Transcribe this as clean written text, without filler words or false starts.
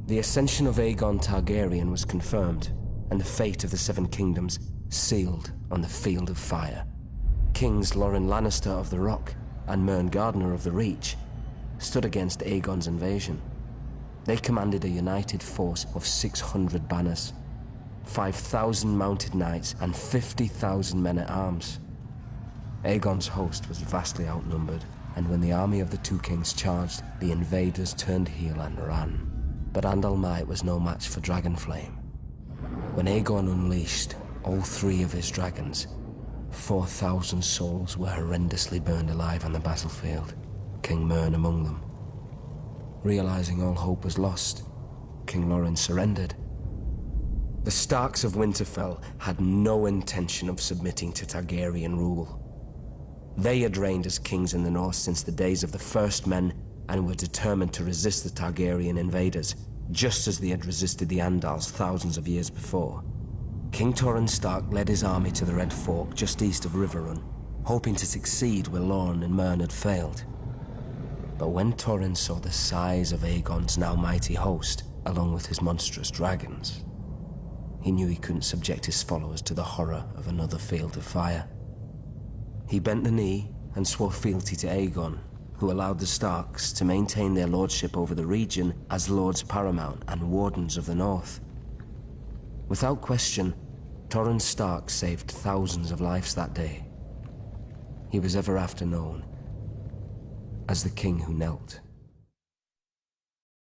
The ascension of Aegon Targaryen was confirmed, and the fate of the Seven Kingdoms sealed on the Field of Fire. Kings Loren Lannister of the Rock and Mern Gardner of the Reach stood against Aegon's invasion. They commanded a united force of 600 banners, 5,000 mounted knights, and 50,000 men-at-arms. Aegon's host was vastly outnumbered, and when the army of the two kings charged, the invaders turned heel and ran. But Andal might was no match for Dragonflame. When Aegon unleashed all three of his dragons, 4,000 souls were horrendously burned alive on the battlefield, King Mern among them. Realizing all hope was lost, King Loren surrendered. The Starks of Winterfell had no intention of submitting to Targaryen rule. They had reigned as kings in the north since the days of the First Men and were determined to resist the Targaryen invaders, just as they had resisted the Andals thousands of years before. King Torrhen Stark led his army to the Red Fork just east of Riverrun, hoping to succeed where Lorne and Mern had failed. But when Torrhen saw the size of Aegon's now mighty host, along with his monstrous dragons, he knew he couldn't subject his followers to the horror of another Field of Fire. He bent the knee and swore fealty to Aegon, who allowed the Starks to maintain their lordship over the region as Lords Paramount and Wardens of the North. Without question, Torrhen Stark saved thousands of lives that day. He was ever after known as the King who knelt.